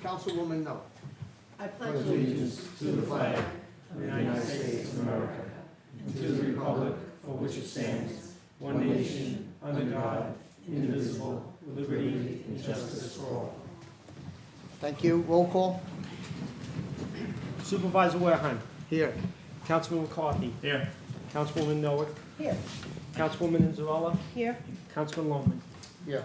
Councilwoman Noah. I pledge allegiance to the flag of the United States of America and to the republic for which it stands, one nation, under God, indivisible, with liberty and justice for all. Thank you. Roll call. Supervisor Wareheim. Here. Councilman McCarthy. Here. Councilwoman Noah. Here. Councilwoman Inzarella. Here. Councilman Lohman. Yeah.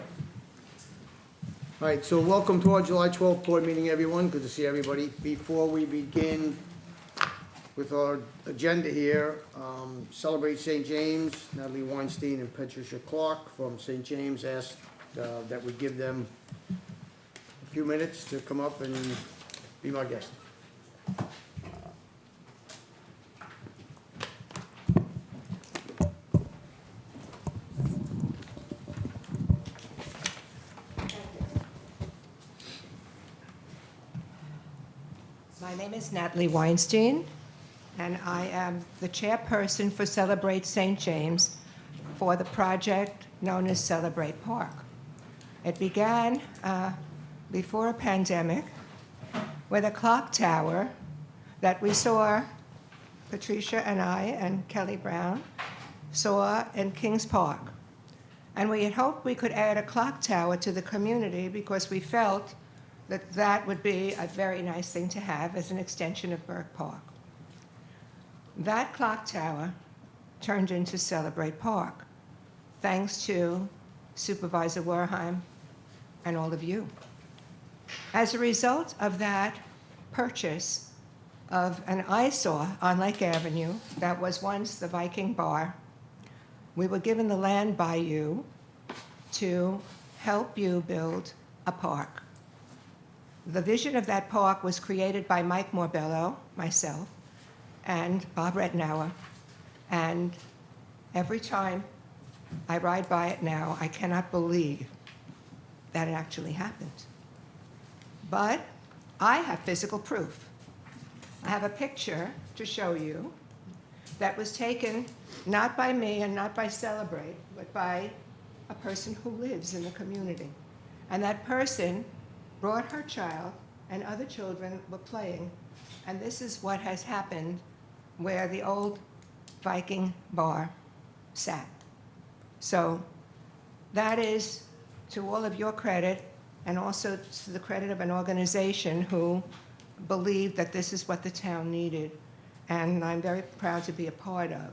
All right, so welcome to our July 12th board meeting, everyone. Good to see everybody. Before we begin with our agenda here, Celebrate St. James, Natalie Weinstein and Patricia Clark from St. James asked that we give them a few minutes to come up and be my guest. My name is Natalie Weinstein, and I am the chairperson for Celebrate St. James for the project known as Celebrate Park. It began before a pandemic with a clock tower that we saw, Patricia and I and Kelly Brown, saw in Kings Park. And we had hoped we could add a clock tower to the community because we felt that that would be a very nice thing to have as an extension of Burke Park. That clock tower turned into Celebrate Park, thanks to Supervisor Wareheim and all of you. As a result of that purchase of an eyesore on Lake Avenue that was once the Viking Bar, we were given the land by you to help you build a park. The vision of that park was created by Mike Morbello, myself, and Bob Rettenauer. And every time I ride by it now, I cannot believe that it actually happened. But I have physical proof. I have a picture to show you that was taken not by me and not by Celebrate, but by a person who lives in the community. And that person brought her child, and other children were playing. And this is what has happened where the old Viking bar sat. So that is to all of your credit, and also to the credit of an organization who believed that this is what the town needed. And I'm very proud to be a part of.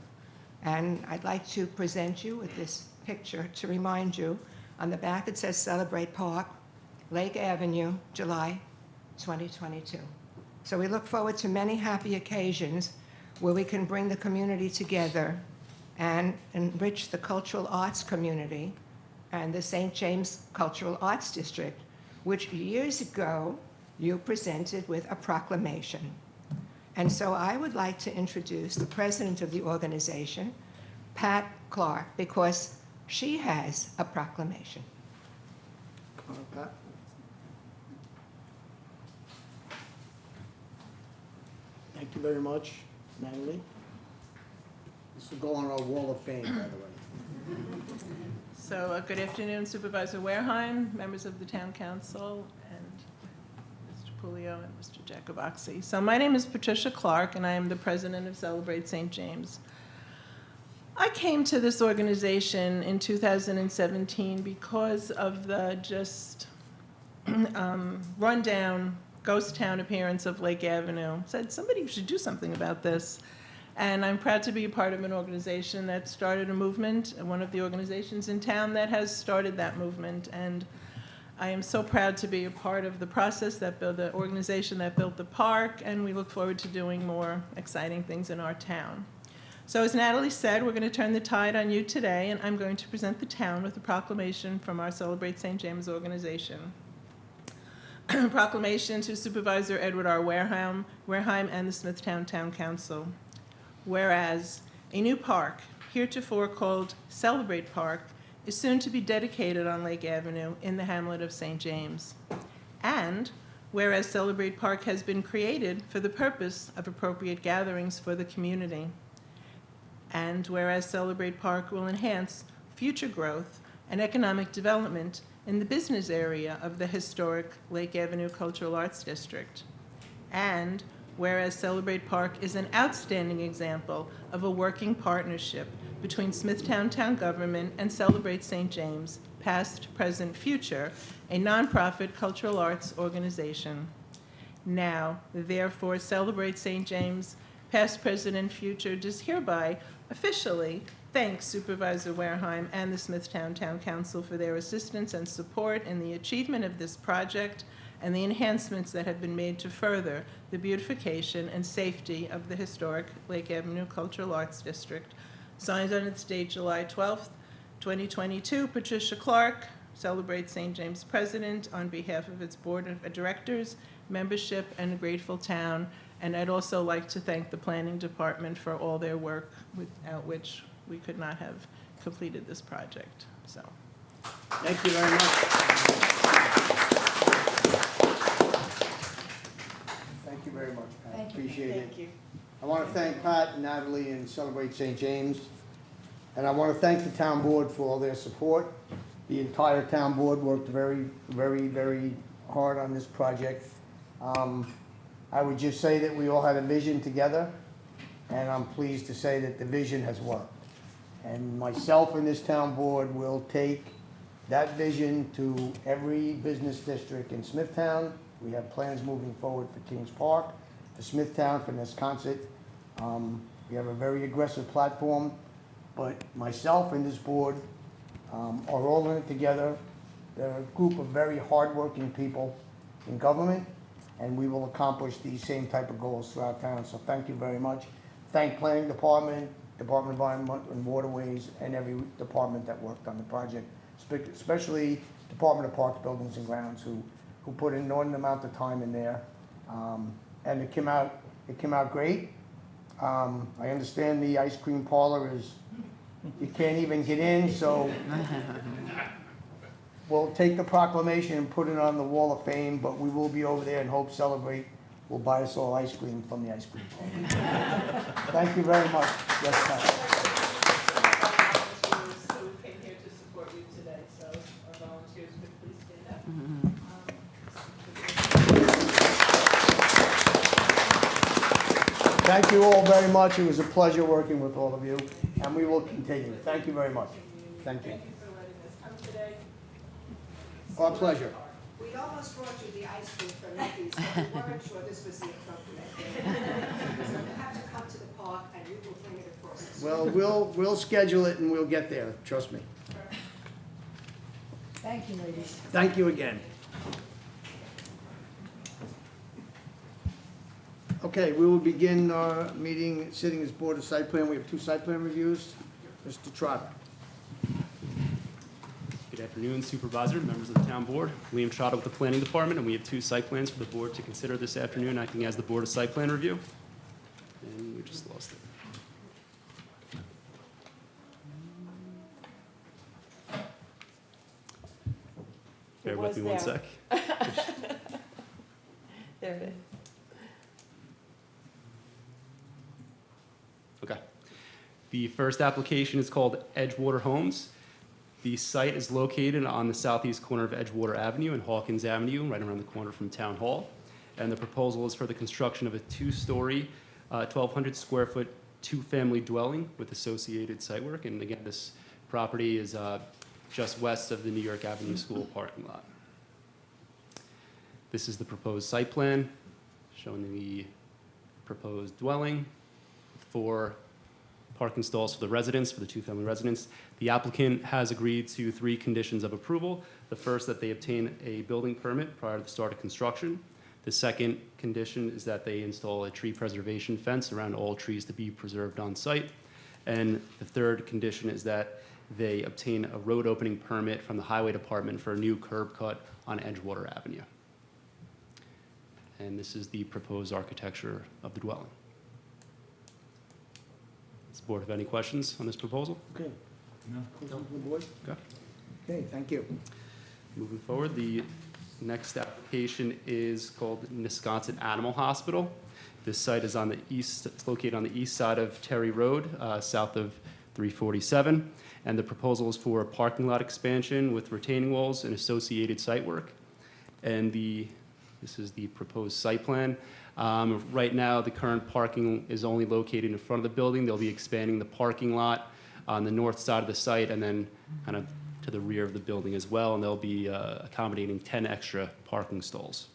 And I'd like to present you with this picture to remind you. On the back it says Celebrate Park, Lake Avenue, July 2022. So we look forward to many happy occasions where we can bring the community together and enrich the cultural arts community and the St. James Cultural Arts District, which years ago you presented with a proclamation. And so I would like to introduce the president of the organization, Pat Clark, because she has a proclamation. Come on, Pat. Thank you very much, Natalie. This will go on our wall of fame, by the way. So good afternoon, Supervisor Wareheim, members of the Town Council, and Mr. Pulio and Mr. Jacoboxy. So my name is Patricia Clark, and I am the president of Celebrate St. James. I came to this organization in 2017 because of the just rundown ghost town appearance of Lake Avenue. Said somebody should do something about this. And I'm proud to be a part of an organization that started a movement, one of the organizations in town that has started that movement. And I am so proud to be a part of the process that built the organization that built the park, and we look forward to doing more exciting things in our town. So as Natalie said, we're going to turn the tide on you today, and I'm going to present the town with a proclamation from our Celebrate St. James organization. Proclamation to Supervisor Edward R. Wareheim and the Smithtown Town Council. Whereas a new park, heretofore called Celebrate Park, is soon to be dedicated on Lake Avenue in the hamlet of St. James. And whereas Celebrate Park has been created for the purpose of appropriate gatherings for the community. And whereas Celebrate Park will enhance future growth and economic development in the business area of the historic Lake Avenue Cultural Arts District. And whereas Celebrate Park is an outstanding example of a working partnership between Smithtown Town Government and Celebrate St. James, past, present, future, a nonprofit cultural arts organization. Now, therefore, Celebrate St. James, past, present, and future, does hereby officially thank Supervisor Wareheim and the Smithtown Town Council for their assistance and support in the achievement of this project and the enhancements that have been made to further the beautification and safety of the historic Lake Avenue Cultural Arts District. Signed on its date July 12th, 2022, Patricia Clark, Celebrate St. James President, on behalf of its Board of Directors, membership, and a grateful town. And I'd also like to thank the Planning Department for all their work, without which we could not have completed this project. So, Thank you very much. Thank you very much, Pat. Appreciate it. thank you. I want to thank Pat and Natalie and Celebrate St. James. And I want to thank the town board for all their support. The entire town board worked very, very, very hard on this project. I would just say that we all had a vision together, and I'm pleased to say that the vision has worked. And myself and this town board will take that vision to every business district in Smithtown. We have plans moving forward for Kings Park, for Smithtown, for Nesconset. We have a very aggressive platform, but myself and this board are all in it together. They're a group of very hardworking people in government, and we will accomplish these same type of goals throughout town. So thank you very much. Thank Planning Department, Department of Environment and Waterways, and every department that worked on the project, especially Department of Parks, Buildings and Grounds, who put an inordinate amount of time in there. And it came out great. I understand the ice cream parlor you can't even get in, so we'll take the proclamation and put it on the wall of fame, but we will be over there and hope Celebrate will buy us all ice cream from the ice cream parlor. Thank you very much. Yes, Pat. Volunteers who came here to support you today, so our volunteers could please stand up. Thank you all very much. It was a pleasure working with all of you, and we will continue. Thank you very much. Thank you. Thank you for letting us come today. Our pleasure. We almost brought you the ice cream from Mickey's, but we weren't sure this was the appropriate thing. So you have to come to the park and we will bring it across. Well, we'll schedule it and we'll get there. Trust me. Thank you, ladies. Thank you again. Okay, we will begin our meeting, sitting as Board of Site Plan. We have 2 site plan reviews. Mr. Trotter. Good afternoon, Supervisor, members of the Town Board. Liam Trotta with the Planning Department, and we have 2 site plans for the Board to consider this afternoon, acting as the Board of Site Plan Review. And we just lost it. Bear with me one sec. There it is. Okay. The first application is called Edgewater Homes. The site is located on the southeast corner of Edgewater Avenue and Hawkins Avenue, right around the corner from Town Hall. And the proposal is for the construction of a 2-story, 1,200 square foot, 2-family dwelling with associated site work. And again, this property is just west of the New York Avenue School parking lot. This is the proposed site plan showing the proposed dwelling, 4 parking stalls for the residents, for the 2-family residents. The applicant has agreed to 3 conditions of approval. The first, that they obtain a building permit prior to the start of construction. The second condition is that they install a tree preservation fence around all trees to be preserved on site. And the third condition is that they obtain a road opening permit from the Highway Department for a new curb cut on Edgewater Avenue. And this is the proposed architecture of the dwelling. Does the board have any questions on this proposal? Okay. No. Board? Okay. Okay, thank you. Moving forward, the next application is called Nesconset Animal Hospital. This site is on the east, it's located on the east side of Terry Road, south of 347. And the proposal is for a parking lot expansion with retaining walls and associated site work. And this is the proposed site plan. Right now, the current parking is only located in front of the building. They'll be expanding the parking lot on the north side of the site and then kind of to the rear of the building as well, and they'll be accommodating 10 extra parking stalls.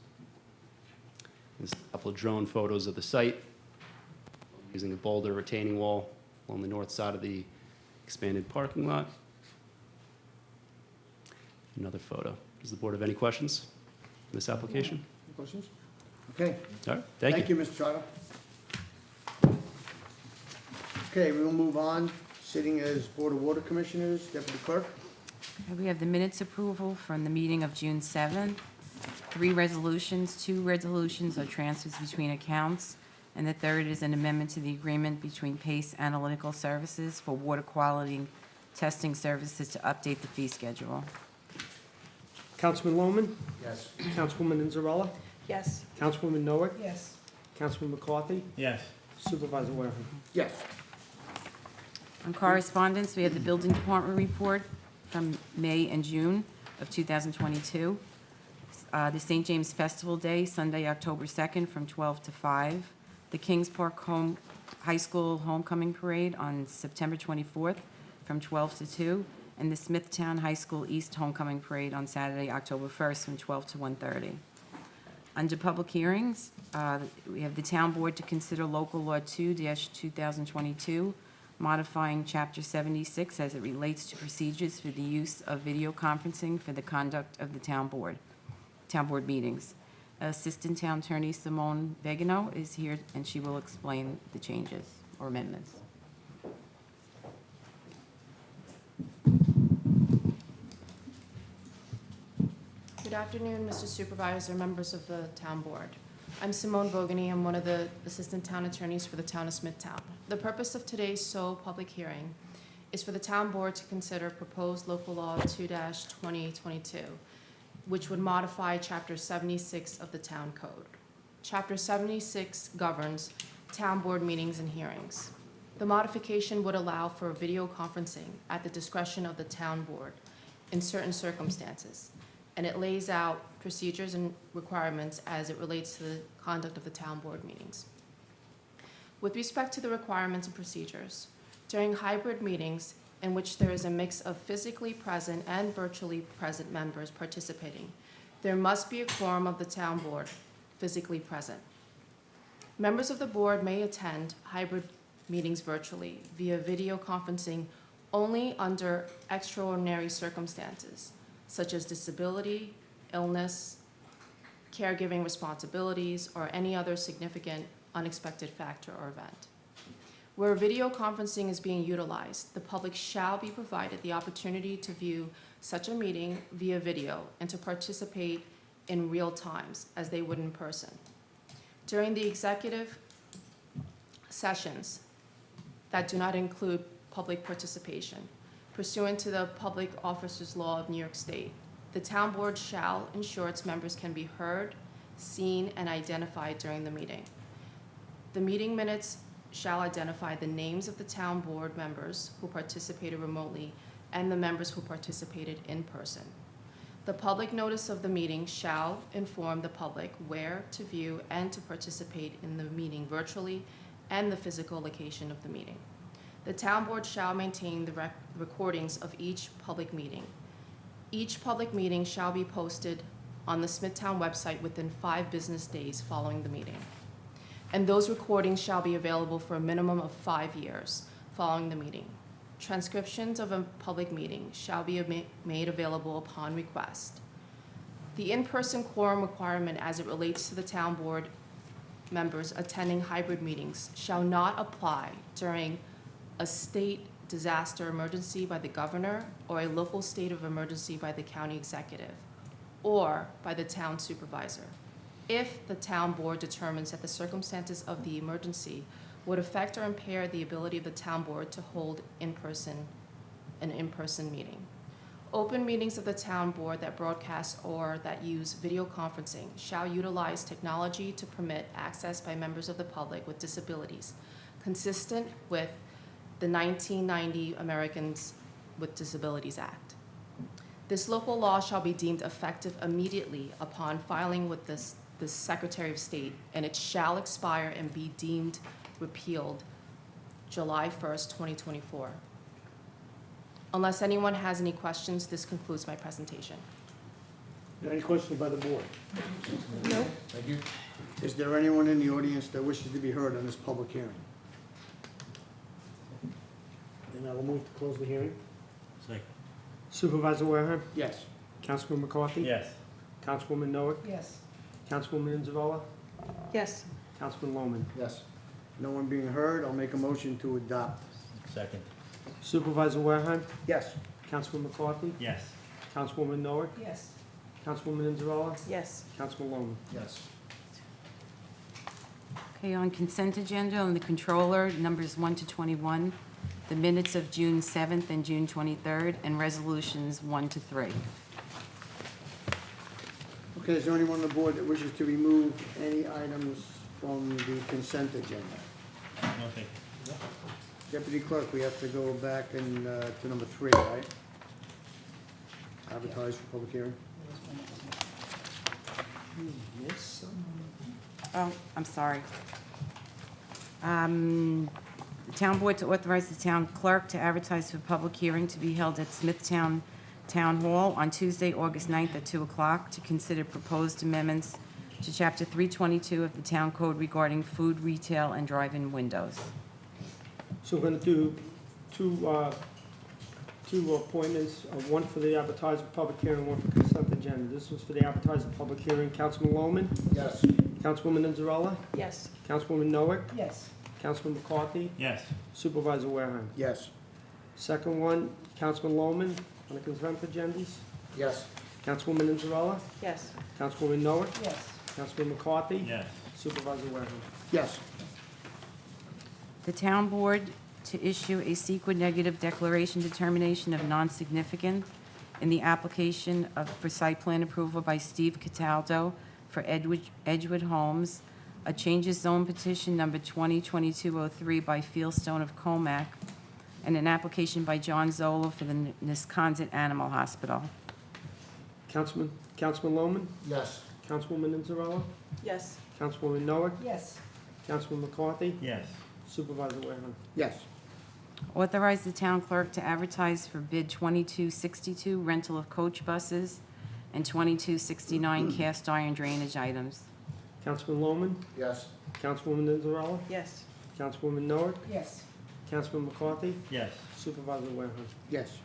There's a couple of drone photos of the site using a boulder retaining wall along the north side of the expanded parking lot. Another photo. Does the board have any questions on this application? Any questions? Okay, All right, thank you. Mr. Trotter. Okay, we will move on. Sitting as Board of Water Commissioners, Deputy Clerk. We have the minutes approval from the meeting of June 7th. 3 resolutions, 2 resolutions are transfers between accounts, and the third is an amendment to the agreement between Pace Analytical Services for water quality testing services to update the fee schedule. Councilman Lohman, Yes. Councilwoman Inzarella, Yes. Councilwoman Noack, Yes. Councilman McCarthy, Yes. Supervisor Warren. Yes. On correspondence, we have the Building Department report from May and June of 2022. The St. James Festival Day, Sunday, October 2nd, from 12 to 5. The Kings Park High School Homecoming Parade on September 24th, from 12 to 2. And the Smithtown High School East Homecoming Parade on Saturday, October 1st, from 12 to 1:30. Under public hearings, we have the Town Board to consider Local Law 2-2022, modifying Chapter 76 as it relates to procedures for the use of video conferencing for the conduct of the Town Board meetings. Assistant Town Attorney Simone Vegano is here, and she will explain the changes or amendments. Good afternoon, Mr. Supervisor, members of the Town Board. I'm Simone Bogany. I'm one of the Assistant Town Attorneys for the Town of Smithtown. The purpose of today's sole public hearing is for the Town Board to consider proposed Local Law 2-2022, which would modify Chapter 76 of the Town Code. Chapter 76 governs Town Board meetings and hearings. The modification would allow for video conferencing at the discretion of the Town Board in certain circumstances, and it lays out procedures and requirements as it relates to the conduct of the Town Board meetings. With respect to the requirements and procedures, during hybrid meetings in which there is a mix of physically present and virtually present members participating, there must be a quorum of the Town Board physically present. Members of the board may attend hybrid meetings virtually via video conferencing only under extraordinary circumstances, such as disability, illness, caregiving responsibilities, or any other significant unexpected factor or event. Where video conferencing is being utilized, the public shall be provided the opportunity to view such a meeting via video and to participate in real times as they would in person. During the executive sessions that do not include public participation, pursuant to the Public Officers Law of New York State, the Town Board shall ensure its members can be heard, seen, and identified during the meeting. The meeting minutes shall identify the names of the Town Board members who participated remotely and the members who participated in person. The public notice of the meeting shall inform the public where to view and to participate in the meeting virtually and the physical location of the meeting. The Town Board shall maintain the recordings of each public meeting. Each public meeting shall be posted on the Smithtown website within 5 business days following the meeting. And those recordings shall be available for a minimum of 5 years following the meeting. Transcriptions of a public meeting shall be made available upon request. The in-person quorum requirement as it relates to the Town Board members attending hybrid meetings shall not apply during a state disaster emergency by the governor or a local state of emergency by the county executive or by the town supervisor, if the Town Board determines that the circumstances of the emergency would affect or impair the ability of the Town Board to hold an in-person meeting. Open meetings of the Town Board that broadcast or that use video conferencing shall utilize technology to permit access by members of the public with disabilities, consistent with the 1990 Americans with Disabilities Act. This local law shall be deemed effective immediately upon filing with the Secretary of State, and it shall expire and be deemed repealed July 1st, 2024. Unless anyone has any questions, this concludes my presentation. Any questions by the board? No. Thank you. Is there anyone in the audience that wishes to be heard on this public hearing? Then I will move to close the hearing. Second. Supervisor Wareham. Yes. Councilman McCarthy. Yes. Councilwoman Noack. Yes. Councilwoman Anzarella. Yes. Councilman Loman. Yes. No one being heard, I'll make a motion to adopt. Second. Supervisor Wareham. Yes. Councilman McCarthy. Yes. Councilwoman Noack. Yes. Councilwoman Anzarella. Yes. Councilman Loman. Yes. Okay, on consent agenda, on the controller, numbers 1 to 21, the minutes of June 7th and June 23rd, and resolutions 1 to 3. Okay, is there anyone on the board that wishes to remove any items from the consent agenda? Nothing. Deputy Clerk, we have to go back and, to number 3, right? Advertise for public hearing? Yes. Oh, I'm sorry. The town board to authorize the town clerk to advertise for public hearing to be held at Smithtown Town Hall on Tuesday, August 9th at 2 o'clock to consider proposed amendments to Chapter 322 of the Town Code regarding food, retail, and drive-in windows. So we're going to do two appointments, one for the advertised for public hearing, one for consent agenda. This was for the advertised for public hearing. Councilman Loman, Yes. Councilwoman Anzarella, Yes. Councilwoman Noack, Yes. Councilman McCarthy, Yes. Supervisor Wareham. Yes. Second one, Councilman Loman on the consent agendas, Yes. Councilwoman Anzarella, Yes. Councilwoman Noack, Yes. Councilman McCarthy, Yes. Supervisor Wareham. Yes. The town board to issue a CEQA negative declaration determination of non-significant in the application for site plan approval by Steve Cataldo for Edgewood Homes, a changes zone petition number 2022-03 by Fieldstone of Comac, and an application by John Zola for the Nisconset Animal Hospital. Councilman Loman, Yes. Councilwoman Anzarella, Yes. Councilwoman Noack, Yes. Councilman McCarthy, Yes. Supervisor Wareham. Yes. Authorize the town clerk to advertise for bid 2262 rental of coach buses and 2269 cast iron drainage items. Councilman Loman, Yes. Councilwoman Anzarella, Yes. Councilwoman Noack, Yes. Councilman McCarthy, Yes. Supervisor Wareham. Yes.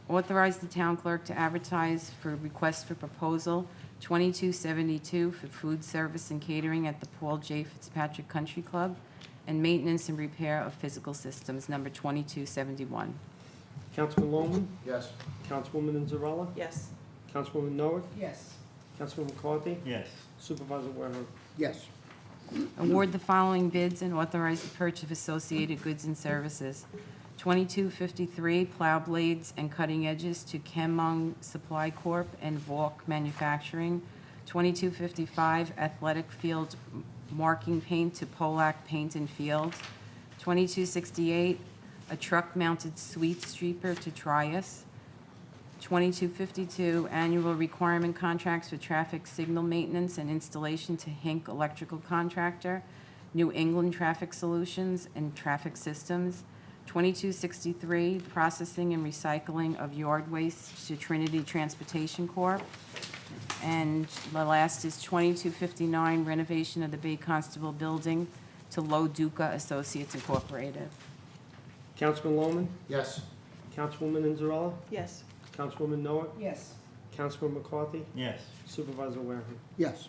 Authorize the town clerk to advertise for request for proposal 2272 for food service and catering at the Paul J. Fitzpatrick Country Club and maintenance and repair of physical systems, number 2271. Councilman Loman, Yes. Councilwoman Anzarella, Yes. Councilwoman Noack, Yes. Councilman McCarthy, Yes. Supervisor Wareham. Yes. Award the following bids and authorize the purchase of associated goods and services. 2253 plow blades and cutting edges to Kemmong Supply Corp. and Valk Manufacturing. 2255 athletic field marking paint to Polack Paint and Field. 2268 a truck-mounted sweet streaker to Trias. 2252 annual requirement contracts for traffic signal maintenance and installation to Hink Electrical Contractor, New England Traffic Solutions, and Traffic Systems. 2263 processing and recycling of yard waste to Trinity Transportation Corp. And the last is 2259 renovation of the Bay Constable Building to Lo Duca Associates Incorporated. Councilman Loman, Yes. Councilwoman Anzarella, Yes. Councilwoman Noack, Yes. Councilman McCarthy, Yes. Supervisor Wareham. Yes.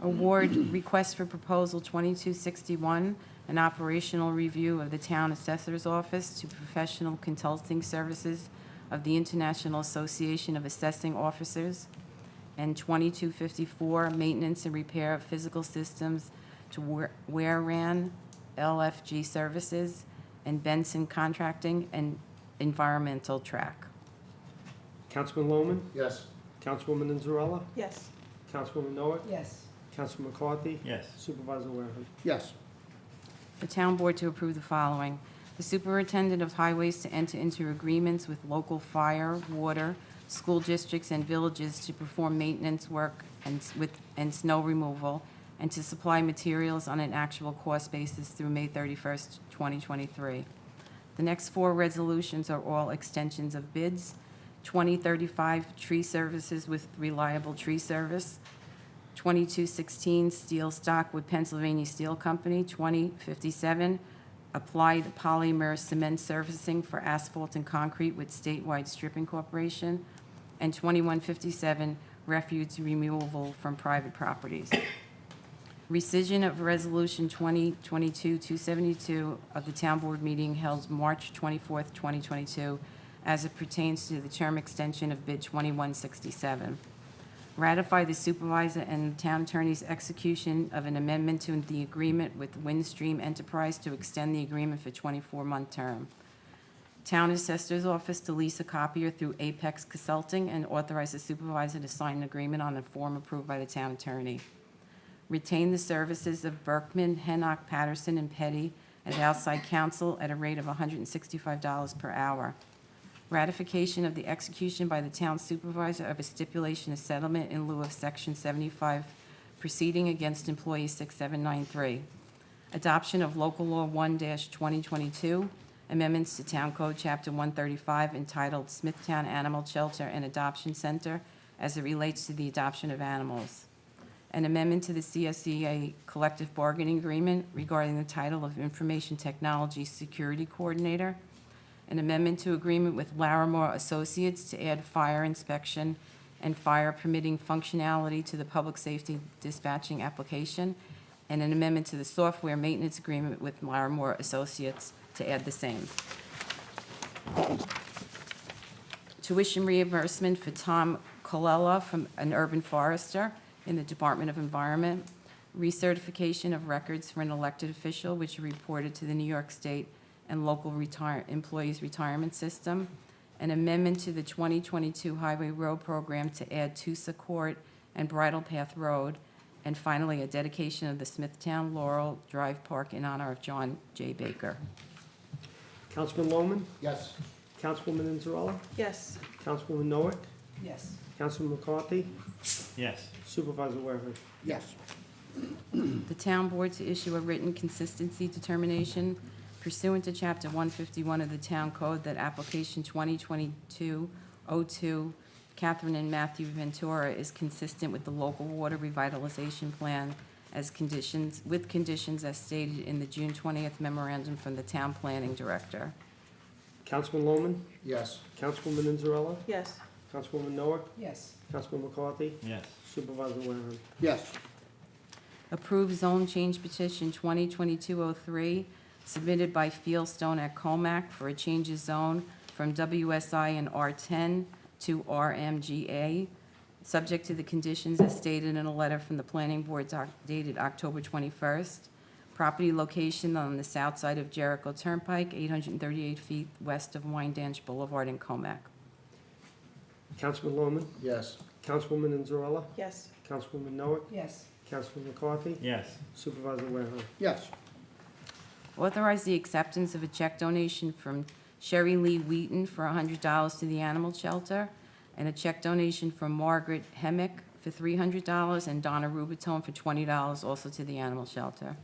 Award request for proposal 2261, an operational review of the Town Assessor's Office to professional consulting services of the International Association of Assessing Officers. And 2254, maintenance and repair of physical systems to Wareran LFG Services and Benson Contracting and Environmental Track. Councilman Loman, Yes. Councilwoman Anzarella, Yes. Councilwoman Noack, Yes. Councilman McCarthy, Yes. Supervisor Wareham. Yes. The town board to approve the following. The superintendent of highways to enter into agreements with local fire, water, school districts, and villages to perform maintenance work and snow removal, and to supply materials on an actual cost basis through May 31st, 2023. The next four resolutions are all extensions of bids. 2035 Tree Services with Reliable Tree Service, 2216 Steel Stock with Pennsylvania Steel Company, 2057 Applied Polymer Cement Surfacing for Asphalt and Concrete with Statewide Stripping Corporation, and 2157 Refuse Removal from Private Properties. Rescission of Resolution 2022-272 of the Town Board meeting held March 24th, 2022, as it pertains to the term extension of bid 2167. Ratify the supervisor and town attorney's execution of an amendment to the agreement with Windstream Enterprise to extend the agreement for 24-month term. Town Assessor's Office to lease a copier through Apex Consulting and authorize the supervisor to sign an agreement on a form approved by the town attorney. Retain the services of Berkman, Hennock, Patterson, and Petty as outside counsel at a rate of $165 per hour. Ratification of the execution by the town supervisor of a stipulation of settlement in lieu of Section 75 proceeding against employee 6793. Adoption of Local Law 1-2022, amendments to Town Code Chapter 135 entitled Smithtown Animal Shelter and Adoption Center as it relates to the adoption of animals. An amendment to the CSEA Collective Bargaining Agreement regarding the title of Information Technology Security Coordinator. An amendment to agreement with Larimore Associates to add fire inspection and fire permitting functionality to the public safety dispatching application, and an amendment to the software maintenance agreement with Larimore Associates to add the same. Tuition reimbursement for Tom Colella from an urban forester in the Department of Environment. Recertification of records for an elected official, which are reported to the New York State and local employees retirement system, an amendment to the 2022 Highway Road Program to add Tusa Court and Bridle Path Road, and finally, a dedication of the Smithtown Laurel Drive Park in honor of John J. Baker. Councilman Loman, Yes. Councilwoman Inzarella, Yes. Councilwoman Noack, Yes. Councilman McCarthy, Yes. Supervisor Wareman. Yes. The town board to issue a written consistency determination pursuant to Chapter 151 of the Town Code that application 2022-02 Catherine and Matthew Ventura is consistent with the local water revitalization plan as conditions, with conditions as stated in the June 20th memorandum from the town planning director. Councilman Loman, Yes. Councilwoman Inzarella, Yes. Councilwoman Noack, Yes. Councilman McCarthy, Yes. Supervisor Wareman. Yes. Approve zone change petition 2022-03 submitted by Fieldstone at Comac for a change of zone from WSI and R10 to RMGA, subject to the conditions as stated in a letter from the planning board dated October 21st. Property location on the south side of Jericho Turnpike, 838 feet west of Wyandanch Boulevard in Comac. Councilman Loman, Yes. Councilwoman Inzarella, Yes. Councilwoman Noack, Yes. Councilman McCarthy, Yes. Supervisor Wareman. Yes. Authorize the acceptance of a check donation from Sherry Lee Wheaton for $100 to the animal shelter, and a check donation from Margaret Hemick for $300 and Donna Rubitone for $20 also to the animal shelter.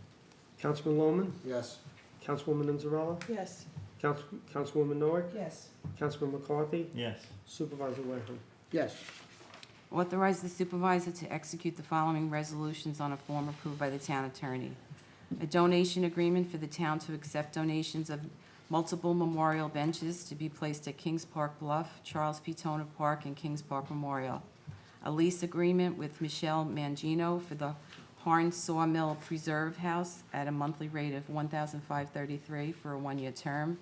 Councilman Loman, Yes. Councilwoman Inzarella, Yes. Councilwoman Noack, Yes. Councilman McCarthy, Yes. Supervisor Wareman. Yes. Authorize the supervisor to execute the following resolutions on a form approved by the town attorney. A donation agreement for the town to accept donations of multiple memorial benches to be placed at Kings Park Bluff, Charles P. Toner Park, and Kings Park Memorial. A lease agreement with Michelle Mangino for the Harn Sawmill Preserve House at a monthly rate of $1,533 for a one-year term.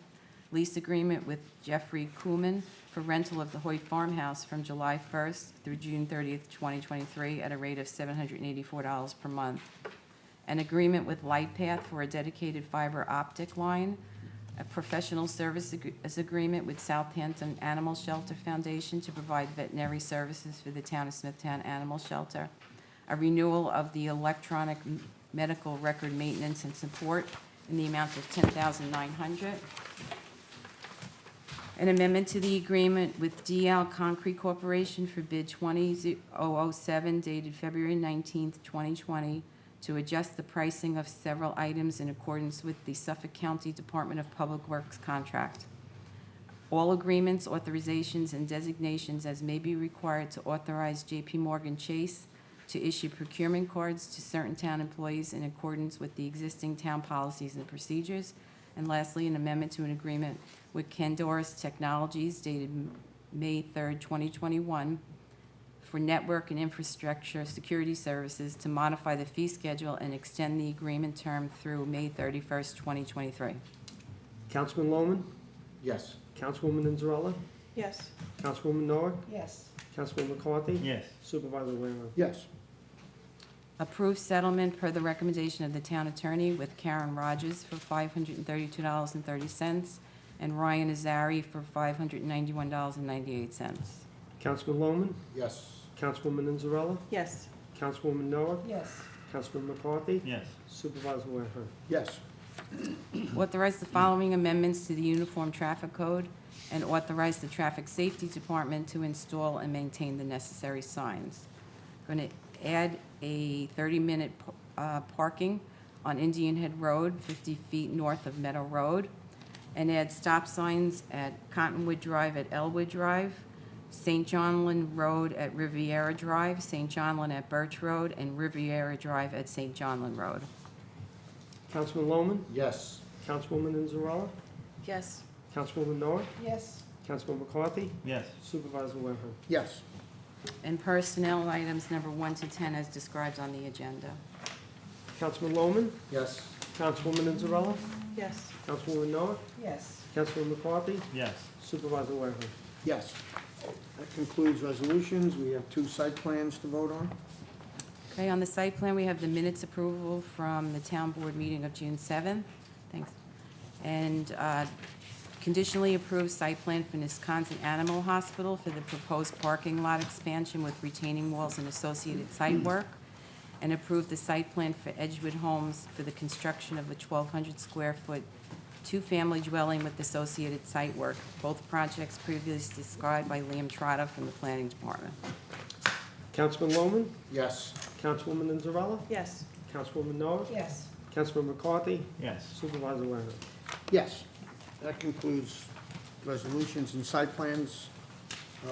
Lease agreement with Jeffrey Kuhlman for rental of the Hoyt Farmhouse from July 1st through June 30th, 2023, at a rate of $784 per month. An agreement with LightPath for a dedicated fiber optic line. A professional services agreement with Southampton Animal Shelter Foundation to provide veterinary services for the town of Smithtown Animal Shelter. A renewal of the electronic medical record maintenance and support in the amount of $10,900. An amendment to the agreement with DL Concrete Corporation for bid 20007 dated February 19th, 2020, to adjust the pricing of several items in accordance with the Suffolk County Department of Public Works contract. All agreements, authorizations, and designations as may be required to authorize J.P. Morgan Chase to issue procurement cards to certain town employees in accordance with the existing town policies and procedures. And lastly, an amendment to an agreement with Candoris Technologies dated May 3rd, 2021, for network and infrastructure security services to modify the fee schedule and extend the agreement term through May 31st, 2023. Councilman Lohman, Yes. Councilwoman Anzarella, Yes. Councilwoman Noah, Yes. Councilman McCarthy, Yes. Supervisor Waring. Yes. Approved settlement per the recommendation of the town attorney with Karen Rogers for $532.30 and Ryan Azari for $591.98. Councilman Lohman, Yes. Councilwoman Anzarella, Yes. Councilwoman Noah, Yes. Councilman McCarthy, Yes. Supervisor Waring. Yes. Authorize the following amendments to the Uniform Traffic Code and authorize the Traffic Safety Department to install and maintain the necessary signs. Going to add a 30-minute parking on Indian Head Road, 50 feet north of Meadow Road, and add stop signs at Cottonwood Drive at Elwood Drive, St. John Land Road at Riviera Drive, St. John Land at Birch Road, and Riviera Drive at St. John Land Road. Councilman Lohman, Yes. Councilwoman Anzarella, Yes. Councilwoman Noah, Yes. Councilman McCarthy, Yes. Supervisor Waring. Yes. And personnel items number 1 to 10 as described on the agenda. Councilman Lohman, Yes. Councilwoman Anzarella, Yes. Councilwoman Noah, Yes. Councilman McCarthy, Yes. Supervisor Waring. Yes. That concludes resolutions. We have 2 site plans to vote on. Okay, on the site plan, we have the minutes approval from the town board meeting of June 7th. Thanks. And conditionally approved site plan for Wisconsin Animal Hospital for the proposed parking lot expansion with retaining walls and associated site work. And approved the site plan for Edgewood Homes for the construction of a 1,200 square foot 2-family dwelling with associated site work. Both projects previously described by Liam Trotta from the Planning Department. Councilman Lohman, Yes. Councilwoman Anzarella, Yes. Councilwoman Noah, Yes. Councilman McCarthy, Yes. Supervisor Waring. Yes. That concludes resolutions and site plans.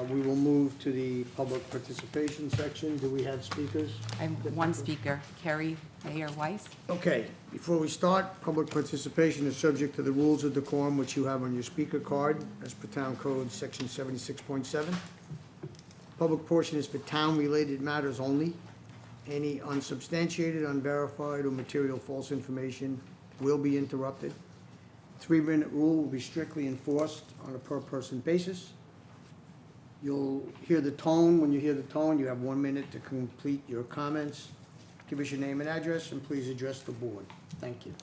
We will move to the public participation section. Do we have speakers? I have one speaker, Kerry Mayer Weiss. Okay, before we start, public participation is subject to the rules of decorum which you have on your speaker card as per Town Code, Section 76.7. Public portion is for town-related matters only. Any unsubstantiated, unverified, or material false information will be interrupted. 3-minute rule will be strictly enforced on a per-person basis. You'll hear the tone. When you hear the tone, you have 1 minute to complete your comments. Give us your name and address, and please address the board. Thank you.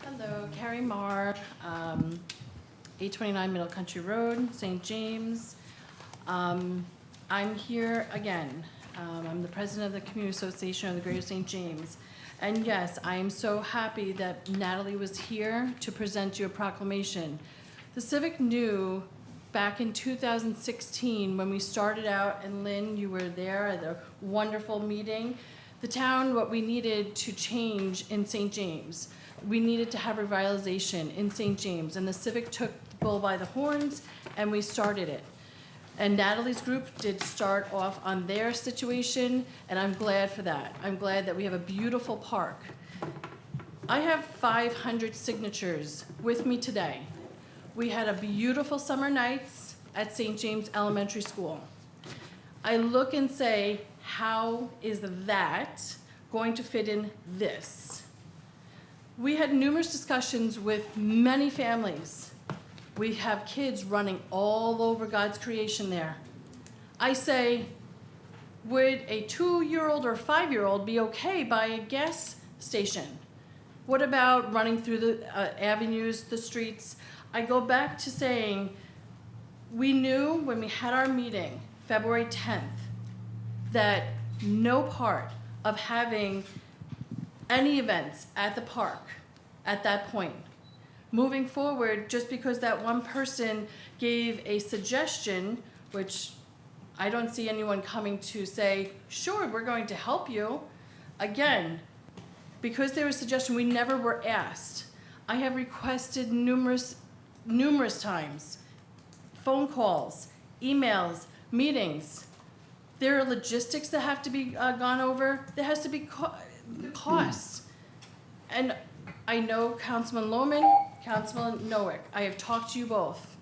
Hello, Carrie Marr, 829 Middle Country Road, St. James. I'm here again. I'm the president of the Community Association of the Greater St. James. And yes, I am so happy that Natalie was here to present you a proclamation. The Civic knew back in 2016, when we started out, and Lynn, you were there at the wonderful meeting, the town, what we needed to change in St. James. We needed to have revitalization in St. James, and the Civic took the bull by the horns, and we started it. And Natalie's group did start off on their situation, and I'm glad for that. I'm glad that we have a beautiful park. I have 500 signatures with me today. We had a beautiful summer nights at St. James Elementary School. I look and say, how is that going to fit in this? We had numerous discussions with many families. We have kids running all over God's creation there. I say, would a 2-year-old or 5-year-old be okay by a gas station? What about running through the avenues, the streets? I go back to saying, We knew when we had our meeting, February 10th, that no part of having any events at the park at that point. Moving forward, just because that one person gave a suggestion, which I don't see anyone coming to say, sure, we're going to help you. Again, because there was a suggestion, we never were asked. I have requested numerous times, phone calls, emails, meetings. There are logistics that have to be gone over. There has to be costs. And I know Councilman Lohman, Councilman Noack. I have talked to you both.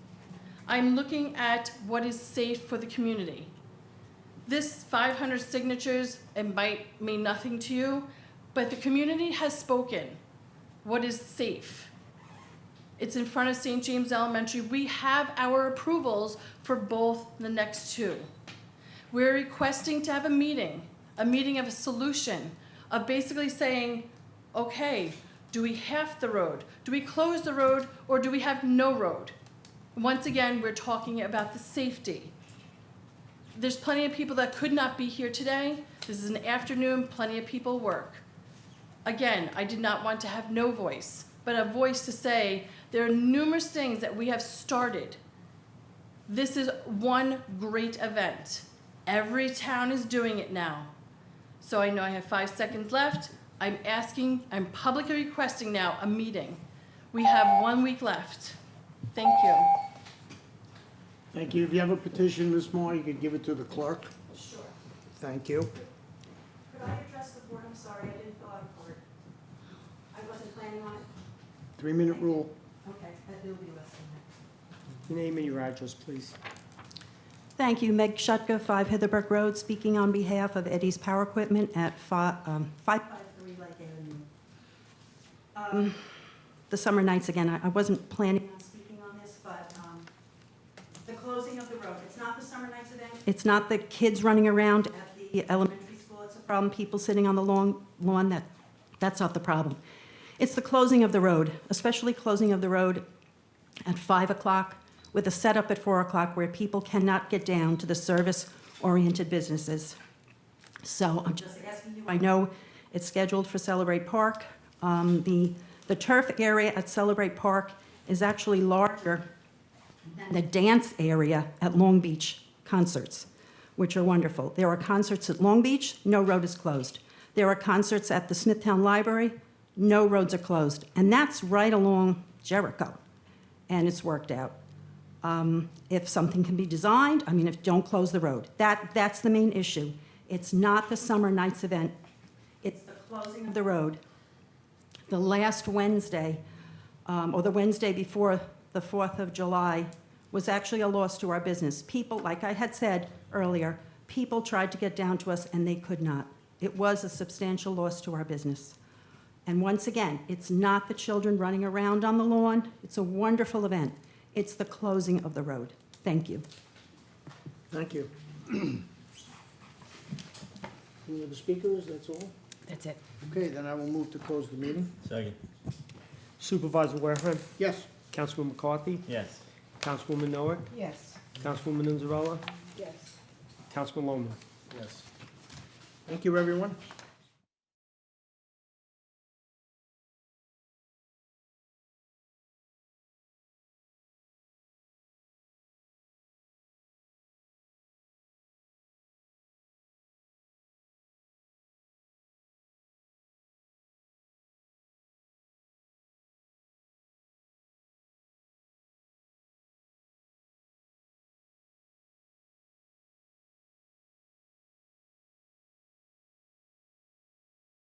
I'm looking at what is safe for the community. This 500 signatures, it might mean nothing to you, but the community has spoken. What is safe? It's in front of St. James Elementary. We have our approvals for both the next two. We're requesting to have a meeting of a solution, of basically saying, okay, do we half the road? Do we close the road, or do we have no road? Once again, we're talking about the safety. There's plenty of people that could not be here today. This is an afternoon, plenty of people work. Again, I did not want to have no voice, but a voice to say there are numerous things that we have started. This is one great event. Every town is doing it now. So I know I have 5 seconds left. I'm publicly requesting now a meeting. We have 1 week left. Thank you. Thank you. If you have a petition, Ms. Moore, you could give it to the clerk. Sure. Thank you. Could I address the board? I'm sorry, I didn't fill out a card. I wasn't planning on it. 3-minute rule. Okay, that will be less than that. Your name and your address, please. Thank you. Meg Shutka, 5 Heatherbrook Road, speaking on behalf of Eddie's Power Equipment at 553 Lake Avenue. The summer nights, again, I wasn't planning on speaking on this, but the closing of the road, it's not the summer nights event. It's not the kids running around at the elementary school. It's a problem. People sitting on the lawn, that's not the problem. It's the closing of the road, especially closing of the road at 5 o'clock with a setup at 4 o'clock where people cannot get down to the service-oriented businesses. So I'm just asking you, I know it's scheduled for Celebrate Park. The turf area at Celebrate Park is actually larger than the dance area at Long Beach concerts, which are wonderful. There are concerts at Long Beach, no road is closed. There are concerts at the Smithtown Library, no roads are closed. And that's right along Jericho, and it's worked out. If something can be designed, don't close the road. That's the main issue. It's not the summer nights event. It's the closing of the road. The last Wednesday, or the Wednesday before the 4th of July, was actually a loss to our business. People, like I had said earlier, people tried to get down to us and they could not. It was a substantial loss to our business. And once again, it's not the children running around on the lawn. It's a wonderful event. It's the closing of the road. Thank you. Thank you. Any other speakers? That's all? That's it. Okay, then I will move to close the meeting. Second. Supervisor Wareham, Yes. Councilman McCarthy, Yes. Councilwoman Noack, Yes. Councilwoman Inzarella, Yes. Councilman Lohman. Yes. Thank you, everyone.